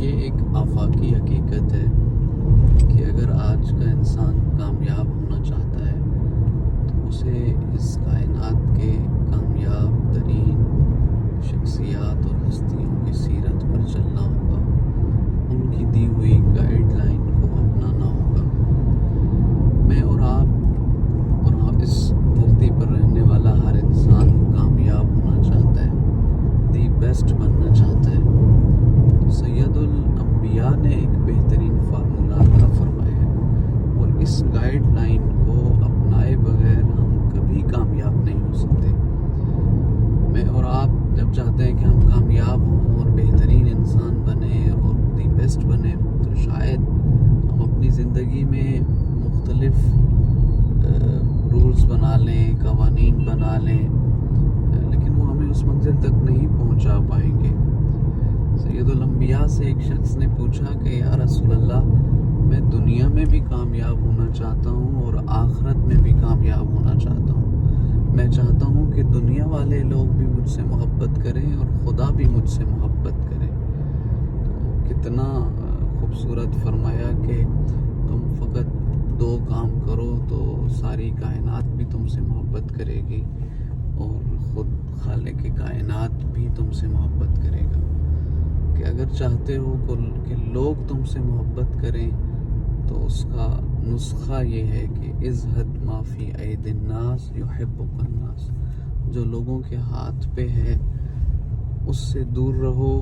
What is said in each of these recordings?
یہ ایک آفاقی حقیقت ہے کہ اگر آج کا انسان کامیاب ہونا چاہتا ہے تو اسے اس کائنات کے کامیاب ترین شخصیات اور ہستیوں کی سیرت پر چلنا ہوگا، ان کی دی ہوئی گائیڈ لائن کو اپنانا ہوگا۔ میں اور آپ اور اس دھرتی پر رہنے والا ہر انسان کامیاب ہونا چاہتا ہے، دی بیسٹ بننا چاہتا ہے۔ سید الانبیاء نے ایک بہترین فارمولہ عطا فرمایا ہے اور اس گائیڈ لائن کو اپنائے بغیر ہم کبھی کامیاب نہیں ہو سکتے۔ میں اور آپ جب چاہتے ہیں کہ ہم کامیاب ہوں اور بہترین انسان بنیں اور دی بیسٹ بنیں تو شاید ہم اپنی زندگی میں مختلف رولز بنا لیں، قوانین بنا لیں، لیکن وہ ہمیں اس منزل تک نہیں پہنچا پائیں گے۔ سید الانبیاء سے ایک شخص نے پوچھا کہ یا رسول اللہ، میں دنیا میں بھی کامیاب ہونا چاہتا ہوں اور آخرت میں بھی کامیاب ہونا چاہتا ہوں۔ میں چاہتا ہوں کہ دنیا والے لوگ بھی مجھ سے محبت کریں اور خدا بھی مجھ سے محبت کرے۔ تو کتنا خوبصورت فرمایا کہ تم فقط دو کام کرو تو ساری کائنات بھی تم سے محبت کرے گی اور خود خالق کائنات بھی تم سے محبت کرے گا۔ کہ اگر چاہتے ہو کہ لوگ تم سے محبت کریں تو اس کا نسخہ یہ ہے کہ ازہد ما فی اید الناس یحبک الناس، جو لوگوں کے ہاتھ پہ ہے اس سے دور رہو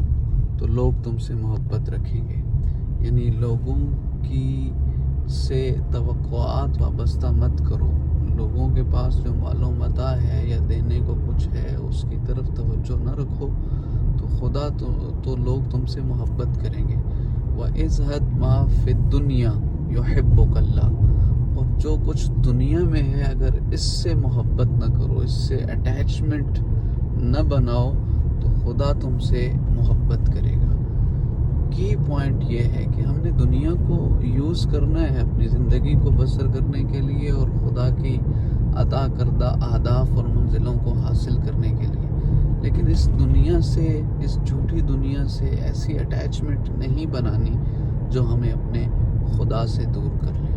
تو لوگ تم سے محبت رکھیں گے۔ یعنی لوگوں کی سے توقعات وابستہ مت کرو، لوگوں کے پاس جو مال و متاع ہے یا دینے کو کچھ ہے اس کی طرف توجہ نہ رکھو تو خدا تو لوگ تم سے محبت کریں گے۔ وَإِزْهَدْ مَا فِي الدُّنْيَا يُحِبُّكَ اللَّهُ، اور جو کچھ دنیا میں ہے اگر اس سے محبت نہ کرو، اس سے اٹیچمنٹ نہ بناؤ تو خدا تم سے محبت کرے گا۔ کی پوائنٹ یہ ہے کہ ہم نے دنیا کو یوز کرنا ہے اپنی زندگی کو بسر کرنے کے لیے اور خدا کی عطا کردہ اہداف اور منزلوں کو حاصل کرنے کے لیے، لیکن اس دنیا سے، اس جھوٹی دنیا سے ایسی اٹیچمنٹ نہیں بنانی جو ہمیں اپنے خدا سے دور کر لے۔